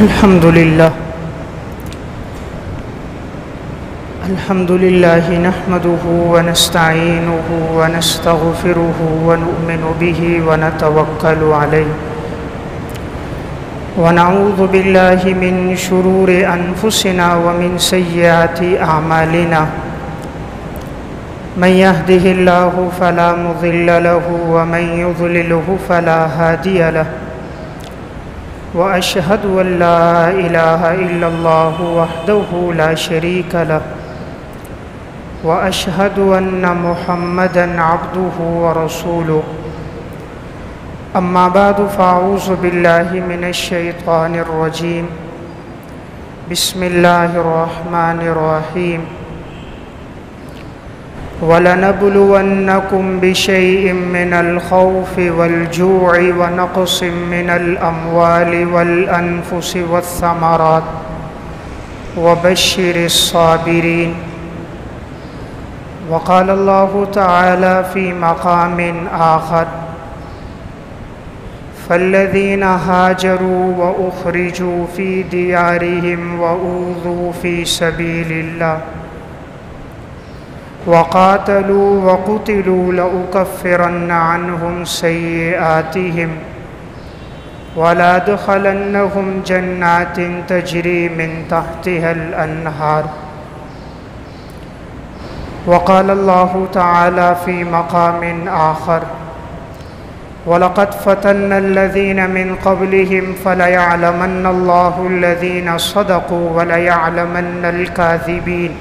الحمد لله نحمده ونستعينه ونستغفره ونؤمن به ونتوكل عليه ونعوذ بالله من شرور أنفسنا ومن سيئات أعمالنا من يهده الله فلا مضل له ومن يضلله فلا هادي له وأشهد أن لا إله إلا الله وحده لا شريك له وأشهد أن محمدًا عبده ورسوله أما بعد فأعوذ بالله من الشيطان الرجيم بسم الله الرحمن الرحيم وَلَنَبْلُوَنَّكُمْ بِشَيْءٍ مِّنَ الْخَوْفِ وَالْجُوعِ وَنَقْصٍ مِّنَ الْأَمْوَالِ وَالْأَنفُسِ وَالثَّمَرَاتِ وَبَشِّرِ الصَّابِرِينَ وقال الله تعالى في مقام آخر فالذين هاجروا وأخرجوا في ديارهم وأوذوا في سبيل الله وقاتلوا وقتلوا لأكفرن عنهم سيئاتهم ولأدخلنهم جنات تجري من تحتها الأنهار وقال الله تعالى في مقام آخر وَلَقَدْ فَتَنَّا الَّذِينَ مِنْ قَبْلِهِمْ فَلَيَعْلَمَنَّ اللَّهُ الَّذِينَ صَدَقُوا وَلَيَعْلَمَنَّ الْكَاذِبِينَ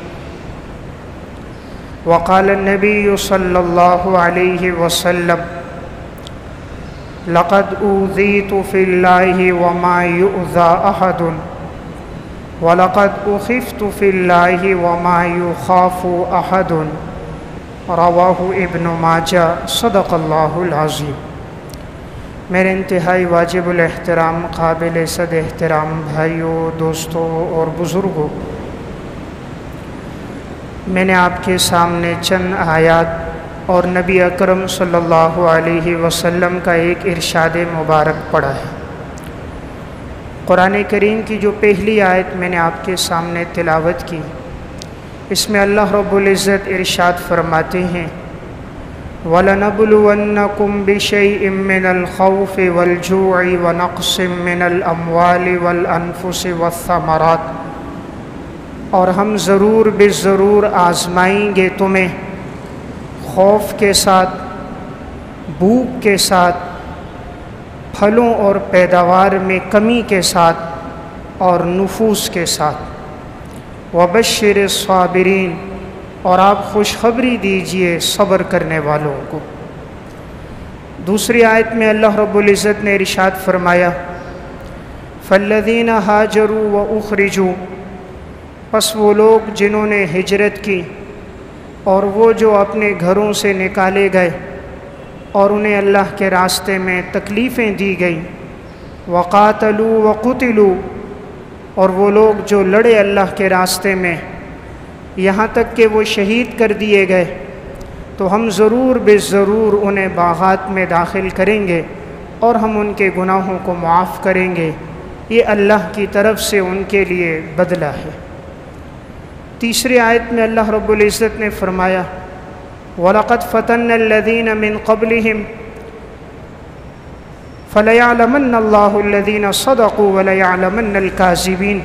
وقال النبي صلى الله عليه وسلم لقد أوذيت في الله وما يؤذى أحد ولقد أخفت في الله وما يخاف أحد رواہ ابن ماجہ صدق اللہ العظیم۔ میرے انتہائی واجب الاحترام قابل صد احترام بھائیوں، دوستوں اور بزرگوں، میں نے آپ کے سامنے چند آیات اور نبی اکرم صلی اللہ علیہ وسلم کا ایک ارشاد مبارک پڑھا ہے۔ قرآن کریم کی جو پہلی آیت میں نے آپ کے سامنے تلاوت کی، اس میں اللہ رب العزت ارشاد فرماتے ہیں وَلَنَبْلُوَنَّكُمْ بِشَيْءٍ مِّنَ الْخَوْفِ وَالْجُوعِ وَنَقْصٍ مِّنَ الْأَمْوَالِ وَالْأَنفُسِ وَالثَّمَرَاتِ، اور ہم ضرور ضرور آزمائیں گے تمہیں خوف کے ساتھ، بھوک کے ساتھ، پھلوں اور پیداوار میں کمی کے ساتھ اور نفوس کے ساتھ۔ وَبَشِّرِ الصَّابِرِينَ، اور آپ خوشخبری دیجئے صبر کرنے والوں کو۔ دوسری آیت میں اللہ رب العزت نے ارشاد فرمایا فَالَّذِينَ هَاجَرُوا وَأُخْرِجُوا، پس وہ لوگ جنہوں نے ہجرت کی اور وہ جو اپنے گھروں سے نکالے گئے اور انہیں اللہ کے راستے میں تکلیفیں دی گئیں، وَقَاتَلُوا وَقُتِلُوا، اور وہ لوگ جو لڑے اللہ کے راستے میں یہاں تک کہ وہ شہید کر دیے گئے، تو ہم ضرور انہیں باغات میں داخل کریں گے اور ہم ان کے گناہوں کو معاف کریں گے، یہ اللہ کی طرف سے ان کے لیے بدلہ ہے۔ تیسری آیت میں اللہ رب العزت نے فرمایا وَلَقَدْ فَتَنَّا الَّذِينَ مِنْ قَبْلِهِمْ فَلَيَعْلَمَنَّ اللَّهُ الَّذِينَ صَدَقُوا وَلَيَعْلَمَنَّ الْكَاذِبِينَ،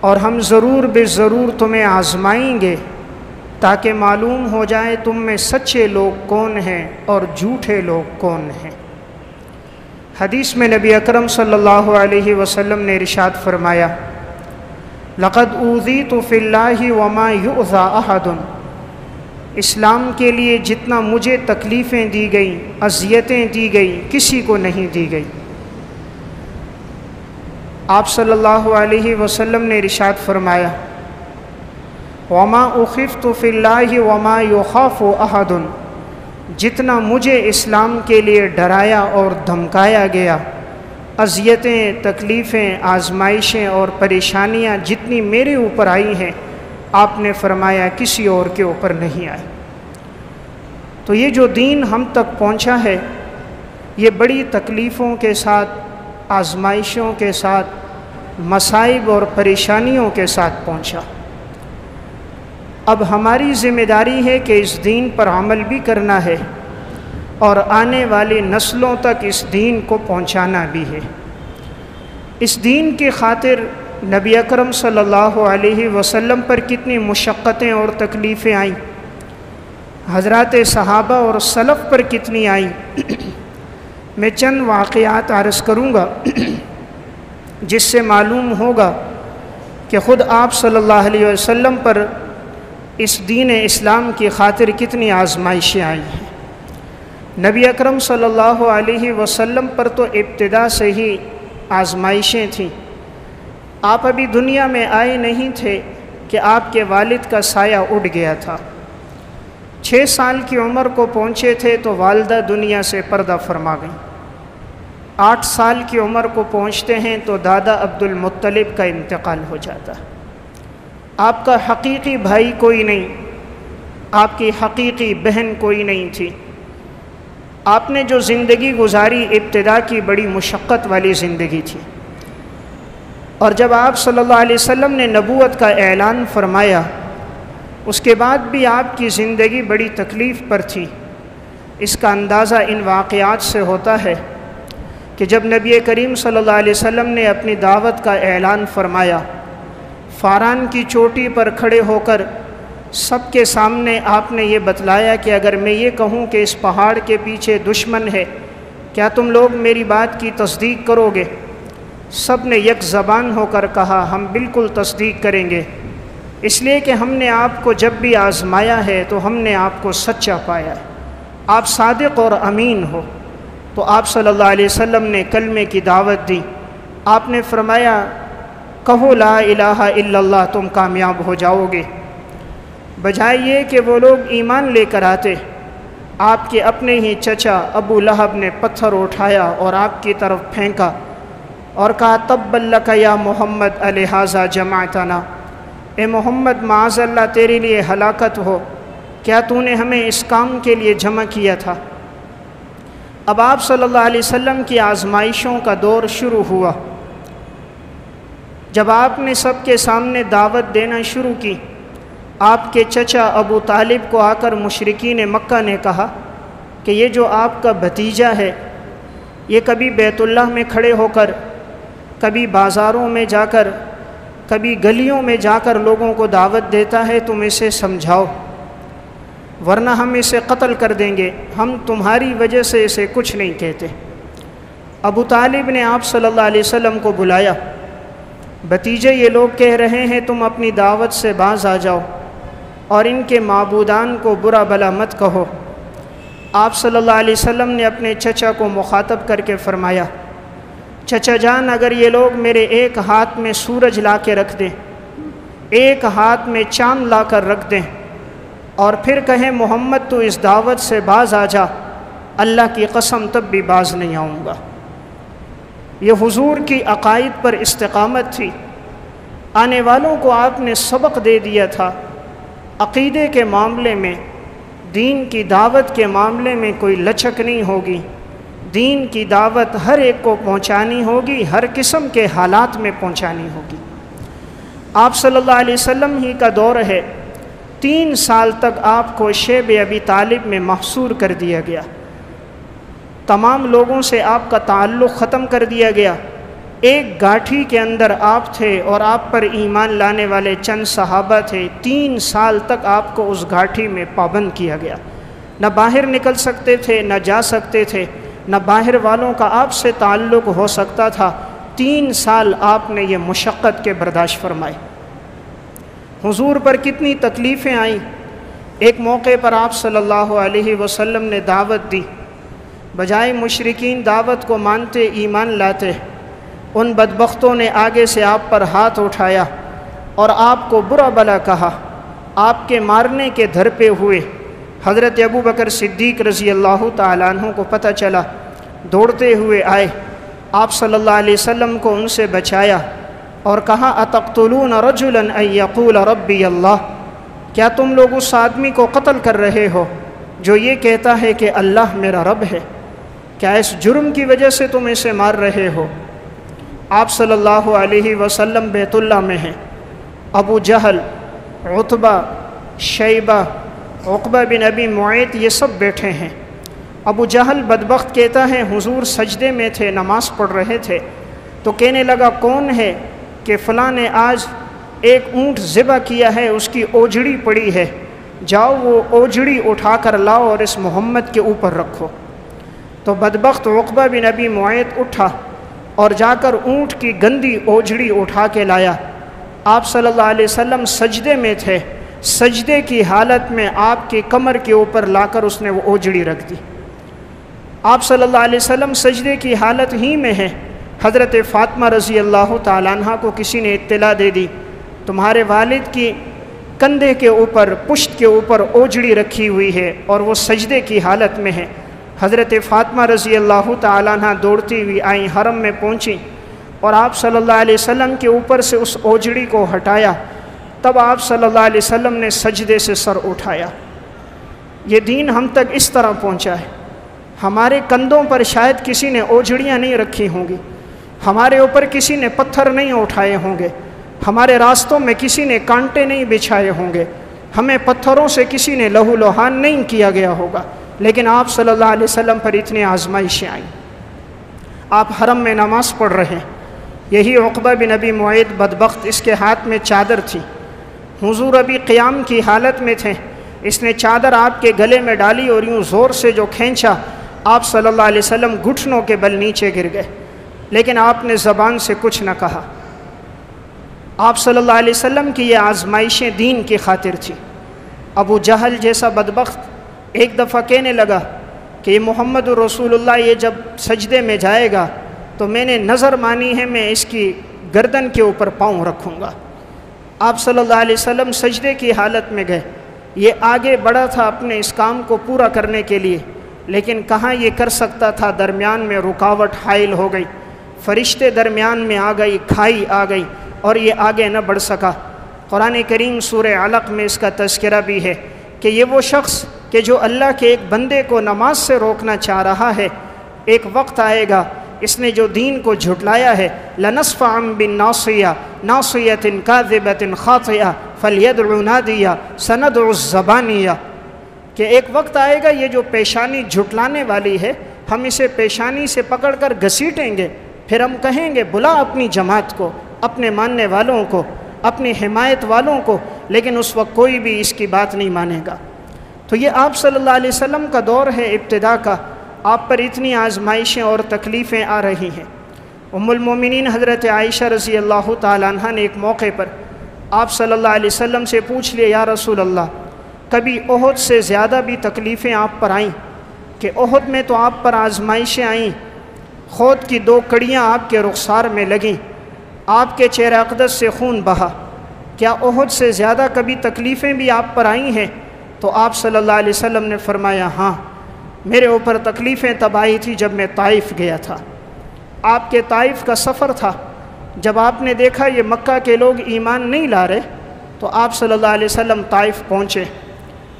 اور ہم ضرور تمہیں آزمائیں گے تاکہ معلوم ہو جائے تم میں سچے لوگ کون ہیں اور جھوٹے لوگ کون ہیں۔ حدیث میں نبی اکرم صلی اللہ علیہ وسلم نے ارشاد فرمایا لَقَدْ أُوذِيتُ فِي اللَّهِ وَمَا يُؤْذَى أَحَدٌ، اسلام کے لیے جتنا مجھے تکلیفیں دی گئیں، اذیتیں دی گئیں، کسی کو نہیں دی گئی۔ آپ صلی اللہ علیہ وسلم نے ارشاد فرمایا وَمَا أُخِفْتُ فِي اللَّهِ وَمَا يُخَافُ أَحَدٌ، جتنا مجھے اسلام کے لیے ڈرایا اور دھمکایا گیا، اذیتیں، تکلیفیں، آزمائشیں اور پریشانیاں جتنی میرے اوپر آئی ہیں، آپ نے فرمایا کسی اور کے اوپر نہیں آئی۔ تو یہ جو دین ہم تک پہنچا ہے، یہ بڑی تکلیفوں کے ساتھ، آزمائشوں کے ساتھ، مصائب اور پریشانیوں کے ساتھ پہنچا۔ اب ہماری ذمہ داری ہے کہ اس دین پر عمل بھی کرنا ہے اور آنے والی نسلوں تک اس دین کو پہنچانا بھی ہے۔ اس دین کی خاطر نبی اکرم صلی اللہ علیہ وسلم پر کتنی مشقتیں اور تکلیفیں آئیں، حضرات صحابہ اور سلف پر کتنی آئیں۔ میں چند واقعات عرض کروں گا جس سے معلوم ہوگا کہ خود آپ صلی اللہ علیہ وسلم پر اس دین اسلام کی خاطر کتنی آزمائشیں آئی ہیں۔ نبی اکرم صلی اللہ علیہ وسلم پر تو ابتدا سے ہی آزمائشیں تھیں۔ آپ ابھی دنیا میں آئے نہیں تھے کہ آپ کے والد کا سایہ اڑ گیا تھا۔ 6 سال کی عمر کو پہنچے تھے تو والدہ دنیا سے پردہ فرما گئیں۔ 8 سال کی عمر کو پہنچتے ہیں تو دادا عبد المطلب کا انتقال ہو جاتا ہے۔ آپ کا حقیقی بھائی کوئی نہیں، آپ کی حقیقی بہن کوئی نہیں تھی۔ آپ نے جو زندگی گزاری ابتدا کی بڑی مشقت والی زندگی تھی، اور جب آپ صلی اللہ علیہ وسلم نے نبوت کا اعلان فرمایا اس کے بعد بھی آپ کی زندگی بڑی تکلیف پر تھی۔ اس کا اندازہ ان واقعات سے ہوتا ہے کہ جب نبی کریم صلی اللہ علیہ وسلم نے اپنی دعوت کا اعلان فرمایا، فاران کی چوٹی پر کھڑے ہو کر سب کے سامنے آپ نے یہ بتلایا کہ اگر میں یہ کہوں کہ اس پہاڑ کے پیچھے دشمن ہے، کیا تم لوگ میری بات کی تصدیق کرو گے؟ سب نے یک زبان ہو کر کہا ہم بالکل تصدیق کریں گے، اس لیے کہ ہم نے آپ کو جب بھی آزمایا ہے تو ہم نے آپ کو سچا پایا ہے، آپ صادق اور امین ہو۔ تو آپ صلی اللہ علیہ وسلم نے کلمے کی دعوت دی۔ آپ نے فرمایا کہو لا الہ الا اللہ، تم کامیاب ہو جاؤ گے۔ بجائے یہ کہ وہ لوگ ایمان لے کر آتے، آپ کے اپنے ہی چچا ابو لہب نے پتھر اٹھایا اور آپ کی طرف پھینکا اور کہا تبا لک یا محمد الہذا جمعتنا، اے محمد معاذ اللہ تیرے لیے ہلاکت ہو، کیا تو نے ہمیں اس کام کے لیے جمع کیا تھا؟ اب آپ صلی اللہ علیہ وسلم کی آزمائشوں کا دور شروع ہوا۔ جب آپ نے سب کے سامنے دعوت دینا شروع کی، آپ کے چچا ابو طالب کو آ کر مشرکین مکہ نے کہا کہ یہ جو آپ کا بھتیجا ہے یہ کبھی بیت اللہ میں کھڑے ہو کر، کبھی بازاروں میں جا کر، کبھی گلیوں میں جا کر لوگوں کو دعوت دیتا ہے، تم اسے سمجھاؤ ورنہ ہم اسے قتل کر دیں گے، ہم تمہاری وجہ سے اسے کچھ نہیں کہتے۔ ابو طالب نے آپ صلی اللہ علیہ وسلم کو بلایا، بھتیجے یہ لوگ کہہ رہے ہیں تم اپنی دعوت سے باز آ جاؤ اور ان کے معبودان کو برا بلا مت کہو۔ آپ صلی اللہ علیہ وسلم نے اپنے چچا کو مخاطب کر کے فرمایا چچا جان، اگر یہ لوگ میرے ایک ہاتھ میں سورج لا کے رکھ دیں، ایک ہاتھ میں چاند لا کر رکھ دیں اور پھر کہیں محمد تو اس دعوت سے باز آ جا، اللہ کی قسم تب بھی باز نہیں آؤں گا۔ یہ حضور کی عقائد پر استقامت تھی۔ آنے والوں کو آپ نے سبق دے دیا تھا، عقیدے کے معاملے میں، دین کی دعوت کے معاملے میں کوئی لچک نہیں ہوگی، دین کی دعوت ہر ایک کو پہنچانی ہوگی، ہر قسم کے حالات میں پہنچانی ہوگی۔ آپ صلی اللہ علیہ وسلم ہی کا دور ہے، 3 سال تک آپ کو شیب ابی طالب میں محصور کر دیا گیا، تمام لوگوں سے آپ کا تعلق ختم کر دیا گیا۔ ایک گاٹھی کے اندر آپ تھے اور آپ پر ایمان لانے والے چند صحابہ تھے، 3 سال تک آپ کو اس گاٹھی میں پابند کیا گیا، نہ باہر نکل سکتے تھے، نہ جا سکتے تھے، نہ باہر والوں کا آپ سے تعلق ہو سکتا تھا۔ 3 سال آپ نے یہ مشقت کے برداشت فرمائے۔ حضور پر کتنی تکلیفیں آئیں۔ ایک موقع پر آپ صلی اللہ علیہ وسلم نے دعوت دی، بجائے مشرکین دعوت کو مانتے ایمان لاتے، ان بدبختوں نے آگے سے آپ پر ہاتھ اٹھایا اور آپ کو برا بلا کہا، آپ کے مارنے کے دھرپے ہوئے۔ حضرت ابو بکر صدیق رضی اللہ تعالیٰ عنہ کو پتہ چلا، دوڑتے ہوئے آئے، آپ صلی اللہ علیہ وسلم کو ان سے بچایا اور کہا اتقتلون رجلا ان یقول ربی اللہ، کیا تم لوگ اس آدمی کو قتل کر رہے ہو جو یہ کہتا ہے کہ اللہ میرا رب ہے؟ کیا اس جرم کی وجہ سے تم اسے مار رہے ہو؟ آپ صلی اللہ علیہ وسلم بیت اللہ میں ہیں، ابو جہل، عتبہ، شیبہ، عقبہ بن ابی معیط یہ سب بیٹھے ہیں۔ ابو جہل بدبخت کہتا ہے حضور سجدے میں تھے، نماز پڑھ رہے تھے، تو کہنے لگا کون ہے کہ فلاں نے آج ایک اونٹ ذبح کیا ہے، اس کی اوجڑی پڑی ہے، جاؤ وہ اوجڑی اٹھا کر لاؤ اور اس محمد کے اوپر رکھو۔ تو بدبخت عقبہ بن ابی معیط اٹھا اور جا کر اونٹ کی گندی اوجڑی اٹھا کے لایا۔ آپ صلی اللہ علیہ وسلم سجدے میں تھے، سجدے کی حالت میں آپ کی کمر کے اوپر لا کر اس نے وہ اوجڑی رکھ دی۔ آپ صلی اللہ علیہ وسلم سجدے کی حالت ہی میں ہیں، حضرت فاطمہ رضی اللہ تعالیٰ عنہ کو کسی نے اطلاع دے دی تمہارے والد کی کندھے کے اوپر، پشت کے اوپر اوجڑی رکھی ہوئی ہے اور وہ سجدے کی حالت میں ہے۔ حضرت فاطمہ رضی اللہ تعالیٰ عنہ دوڑتی ہوئی آئیں، حرم میں پہنچیں اور آپ صلی اللہ علیہ وسلم کے اوپر سے اس اوجڑی کو ہٹایا، تب آپ صلی اللہ علیہ وسلم نے سجدے سے سر اٹھایا۔ یہ دین ہم تک اس طرح پہنچا ہے، ہمارے کندھوں پر شاید کسی نے اوجڑیاں نہیں رکھی ہوں گی، ہمارے اوپر کسی نے پتھر نہیں اٹھائے ہوں گے، ہمارے راستوں میں کسی نے کانٹے نہیں بچھائے ہوں گے، ہمیں پتھروں سے کسی نے لہو لہان نہیں کیا گیا ہوگا، لیکن آپ صلی اللہ علیہ وسلم پر اتنی آزمائشیں آئیں۔ آپ حرم میں نماز پڑھ رہے ہیں، یہی عقبہ بن ابی معیط بدبخت، اس کے ہاتھ میں چادر تھی، حضور ابھی قیام کی حالت میں تھے، اس نے چادر آپ کے گلے میں ڈالی اور یوں زور سے جو کھینچا، آپ صلی اللہ علیہ وسلم گھٹنوں کے بل نیچے گر گئے، لیکن آپ نے زبان سے کچھ نہ کہا۔ آپ صلی اللہ علیہ وسلم کی یہ آزمائشیں دین کی خاطر تھی۔ ابو جہل جیسا بدبخت ایک دفعہ کہنے لگا کہ یہ محمد رسول اللہ یہ جب سجدے میں جائے گا تو میں نے نظر مانی ہے میں اس کی گردن کے اوپر پاؤں رکھوں گا۔ آپ صلی اللہ علیہ وسلم سجدے کی حالت میں گئے، یہ آگے بڑھا تھا اپنے اس کام کو پورا کرنے کے لیے، لیکن کہاں یہ کر سکتا تھا، درمیان میں رکاوٹ حائل ہو گئی، فرشتے درمیان میں آ گئی، کھائی آ گئی اور یہ آگے نہ بڑھ سکا۔ قرآن کریم سورہ علق میں اس کا تذکرہ بھی ہے کہ یہ وہ شخص کہ جو اللہ کے ایک بندے کو نماز سے روکنا چاہ رہا ہے، ایک وقت آئے گا اس نے جو دین کو جھٹلایا ہے، لَنَصْفَعًا بِالنَّاصِيَةِ نَاصِيَةٍ كَاذِبَةٍ خَاطِئَةٍ فَلْيَدْعُ نَادِيَهَا سَنَدْعُ الزَّبَانِيَّةَ، کہ ایک وقت آئے گا یہ جو پیشانی جھٹلانے والی ہے، ہم اسے پیشانی سے پکڑ کر گھسیٹیں گے، پھر ہم کہیں گے بلا اپنی جماعت کو، اپنے ماننے والوں کو، اپنی حمایت والوں کو، لیکن اس وقت کوئی بھی اس کی بات نہیں مانے گا۔ تو یہ آپ صلی اللہ علیہ وسلم کا دور ہے ابتدا کا، آپ پر اتنی آزمائشیں اور تکلیفیں آ رہی ہیں۔ ام المومنین حضرت عائشہ رضی اللہ تعالیٰ عنہ نے ایک موقع پر آپ صلی اللہ علیہ وسلم سے پوچھ لیا، یا رسول اللہ کبھی احد سے زیادہ بھی تکلیفیں آپ پر آئیں؟ کہ احد میں تو آپ پر آزمائشیں آئیں، خود کی 2 کڑیاں آپ کے رخسار میں لگیں، آپ کے چہرہ اقدس سے خون بہا، کیا احد سے زیادہ کبھی تکلیفیں بھی آپ پر آئی ہیں؟ تو آپ صلی اللہ علیہ وسلم نے فرمایا ہاں، میرے اوپر تکلیفیں تب آئی تھی جب میں طائف گیا تھا۔ آپ کے طائف کا سفر تھا، جب آپ نے دیکھا یہ مکہ کے لوگ ایمان نہیں لا رہے تو آپ صلی اللہ علیہ وسلم طائف پہنچے۔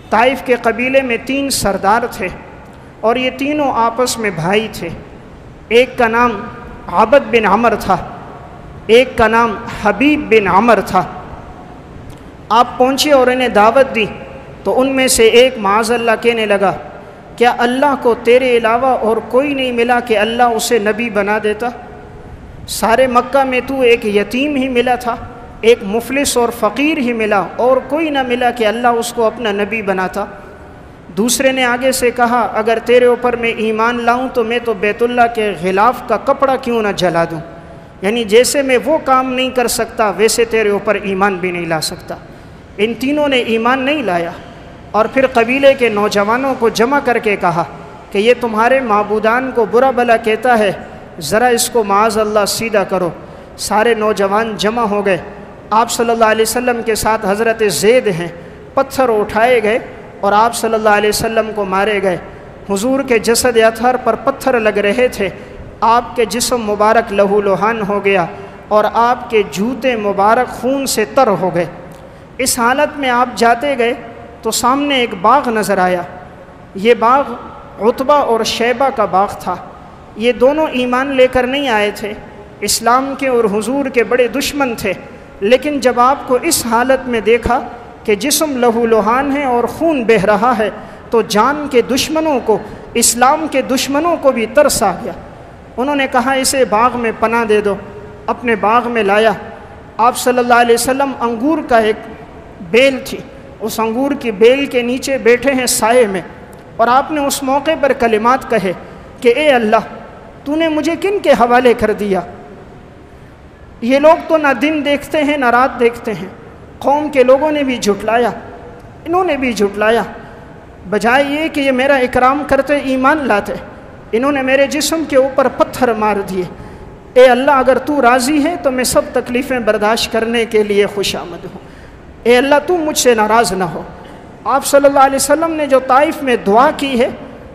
طائف کے قبیلے میں 3 سردار تھے اور یہ تینوں آپس میں بھائی تھے، ایک کا نام عبد بن عمر تھا، ایک کا نام حبیب بن عمر تھا۔ آپ پہنچے اور انہیں دعوت دی تو ان میں سے ایک معاذ اللہ کہنے لگا کیا اللہ کو تیرے علاوہ اور کوئی نہیں ملا کہ اللہ اسے نبی بنا دیتا؟ سارے مکہ میں تو ایک یتیم ہی ملا تھا، ایک مفلس اور فقیر ہی ملا، اور کوئی نہ ملا کہ اللہ اس کو اپنا نبی بناتا۔ دوسرے نے آگے سے کہا اگر تیرے اوپر میں ایمان لاؤں تو میں تو بیت اللہ کے غلاف کا کپڑا کیوں نہ جلا دوں، یعنی جیسے میں وہ کام نہیں کر سکتا ویسے تیرے اوپر ایمان بھی نہیں لا سکتا۔ ان تینوں نے ایمان نہیں لایا اور پھر قبیلے کے نوجوانوں کو جمع کر کے کہا کہ یہ تمہارے معبودان کو برا بھلا کہتا ہے، ذرا اس کو معاذ اللہ سیدھا کرو۔ سارے نوجوان جمع ہو گئے، آپ صلی اللہ علیہ وسلم کے ساتھ حضرت زید ہیں، پتھر اٹھائے گئے اور آپ صلی اللہ علیہ وسلم کو مارے گئے۔ حضور کے جسد اطہر پر پتھر لگ رہے تھے، آپ کے جسم مبارک لہو لہان ہو گیا اور آپ کے جوتے مبارک خون سے تر ہو گئے۔ اس حالت میں آپ جاتے گئے تو سامنے ایک باغ نظر آیا، یہ باغ عتبہ اور شیبہ کا باغ تھا۔ یہ دونوں ایمان لے کر نہیں آئے تھے، اسلام کے اور حضور کے بڑے دشمن تھے، لیکن جب آپ کو اس حالت میں دیکھا کہ جسم لہو لہان ہے اور خون بہہ رہا ہے تو جان کے دشمنوں کو، اسلام کے دشمنوں کو بھی ترس آ گیا۔ انہوں نے کہا اسے باغ میں پناہ دے دو، اپنے باغ میں لایا۔ آپ صلی اللہ علیہ وسلم انگور کا ایک بیل تھی، اس انگور کی بیل کے نیچے بیٹھے ہیں سائے میں، اور آپ نے اس موقع پر کلمات کہے کہ اے اللہ تو نے مجھے کن کے حوالے کر دیا؟ یہ لوگ تو نہ دن دیکھتے ہیں نہ رات دیکھتے ہیں۔ قوم کے لوگوں نے بھی جھٹلایا، انہوں نے بھی جھٹلایا، بجائے یہ کہ یہ میرا اکرام کرتے ایمان لاتے، انہوں نے میرے جسم کے اوپر پتھر مار دیے۔ اے اللہ اگر تو راضی ہے تو میں سب تکلیفیں برداشت کرنے کے لیے خوش آمد ہوں، اے اللہ تو مجھ سے ناراض نہ ہو۔ آپ صلی اللہ علیہ وسلم نے جو طائف میں دعا کی ہے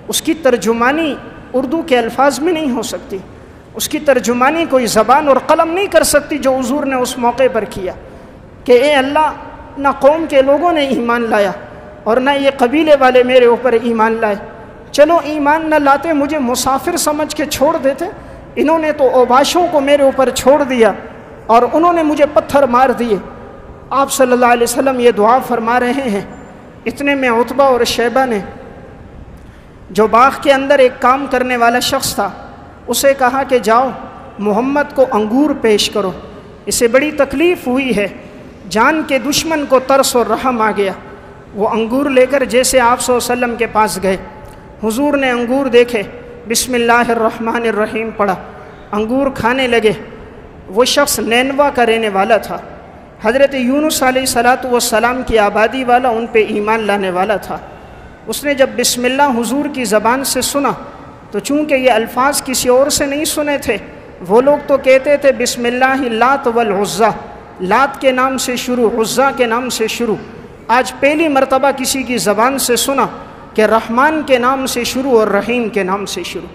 اس کی ترجمانی اردو کے الفاظ میں نہیں ہو سکتی، اس کی ترجمانی کوئی زبان اور قلم نہیں کر سکتی جو حضور نے اس موقع پر کیا کہ اے اللہ نہ قوم کے لوگوں نے ایمان لایا اور نہ یہ قبیلے والے میرے اوپر ایمان لائے، چلو ایمان نہ لاتے مجھے مسافر سمجھ کے چھوڑ دیتے، انہوں نے تو اوباشوں کو میرے اوپر چھوڑ دیا اور انہوں نے مجھے پتھر مار دیے۔ آپ صلی اللہ علیہ وسلم یہ دعا فرما رہے ہیں، اتنے میں عتبہ اور شیبہ نے، جو باغ کے اندر ایک کام کرنے والا شخص تھا، اسے کہا کہ جاؤ محمد کو انگور پیش کرو، اسے بڑی تکلیف ہوئی ہے، جان کے دشمن کو ترس اور رحم آ گیا۔ وہ انگور لے کر جیسے آپ صلی اللہ علیہ وسلم کے پاس گئے، حضور نے انگور دیکھے، بسم اللہ الرحمن الرحیم پڑھا، انگور کھانے لگے۔ وہ شخص نینوا کا رہنے والا تھا، حضرت یونس علیہ السلام کی آبادی والا، ان پہ ایمان لانے والا تھا۔ اس نے جب بسم اللہ حضور کی زبان سے سنا تو چونکہ یہ الفاظ کسی اور سے نہیں سنے تھے، وہ لوگ تو کہتے تھے بسم اللہ لات والعزیٰ، لات کے نام سے شروع، عزیٰ کے نام سے شروع۔ آج پہلی مرتبہ کسی کی زبان سے سنا کہ رحمان کے نام سے شروع اور رحیم کے نام سے شروع۔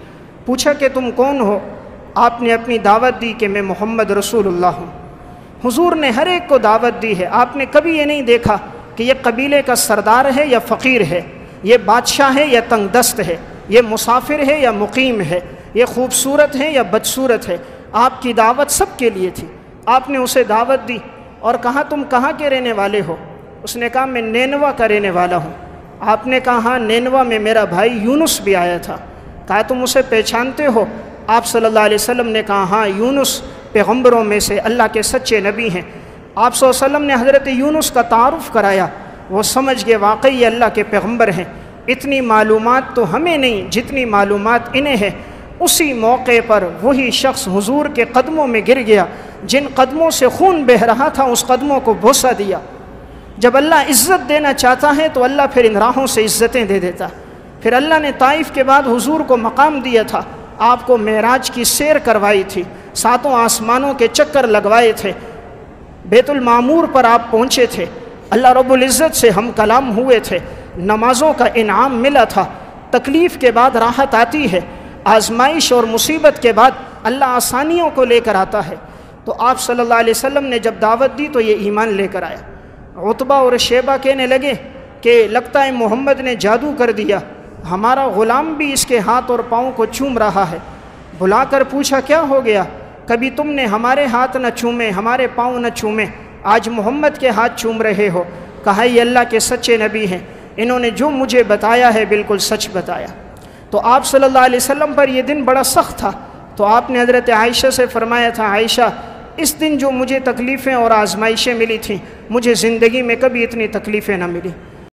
پوچھا کہ تم کون ہو؟ آپ نے اپنی دعوت دی کہ میں محمد رسول اللہ ہوں۔ حضور نے ہر ایک کو دعوت دی ہے، آپ نے کبھی یہ نہیں دیکھا کہ یہ قبیلے کا سردار ہے یا فقیر ہے، یہ بادشاہ ہے یا تنگ دست ہے، یہ مسافر ہے یا مقیم ہے، یہ خوبصورت ہے یا بدصورت ہے۔ آپ کی دعوت سب کے لیے تھی۔ آپ نے اسے دعوت دی اور کہا تم کہاں کے رہنے والے ہو؟ اس نے کہا میں نینوا کا رہنے والا ہوں۔ آپ نے کہا ہاں نینوا میں میرا بھائی یونس بھی آیا تھا۔ کہا تم اسے پہچانتے ہو؟ آپ صلی اللہ علیہ وسلم نے کہا ہاں یونس پیغمبروں میں سے اللہ کے سچے نبی ہیں۔ آپ صلی اللہ علیہ وسلم نے حضرت یونس کا تعارف کرایا، وہ سمجھ گئے واقعی یہ اللہ کے پیغمبر ہیں۔ اتنی معلومات تو ہمیں نہیں جتنی معلومات انہیں ہے۔ اسی موقع پر وہی شخص حضور کے قدموں میں گر گیا، جن قدموں سے خون بہہ رہا تھا اس قدموں کو بوسہ دیا۔ جب اللہ عزت دینا چاہتا ہے تو اللہ پھر ان راہوں سے عزتیں دے دیتا۔ پھر اللہ نے طائف کے بعد حضور کو مقام دیا تھا، آپ کو معراج کی سیر کروائی تھی، ساتوں آسمانوں کے چکر لگوائے تھے، بیت المعمور پر آپ پہنچے تھے، اللہ رب العزت سے ہم کلام ہوئے تھے، نمازوں کا انعام ملا تھا۔ تکلیف کے بعد راحت آتی ہے، آزمائش اور مصیبت کے بعد اللہ آسانیوں کو لے کر آتا ہے۔ تو آپ صلی اللہ علیہ وسلم نے جب دعوت دی تو یہ ایمان لے کر آیا۔ عتبہ اور شیبہ کہنے لگے کہ لگتا ہے محمد نے جادو کر دیا، ہمارا غلام بھی اس کے ہاتھ اور پاؤں کو چوم رہا ہے۔ بلا کر پوچھا کیا ہو گیا؟ کبھی تم نے ہمارے ہاتھ نہ چومے، ہمارے پاؤں نہ چومے، آج محمد کے ہاتھ چوم رہے ہو۔ کہا یہ اللہ کے سچے نبی ہیں، انہوں نے جو مجھے بتایا ہے بالکل سچ بتایا۔ تو آپ صلی اللہ علیہ وسلم پر یہ دن بڑا سخت تھا، تو آپ نے حضرت عائشہ سے فرمایا تھا عائشہ اس دن جو مجھے تکلیفیں اور آزمائشیں ملی تھیں، مجھے زندگی میں کبھی اتنی تکلیفیں نہ ملی۔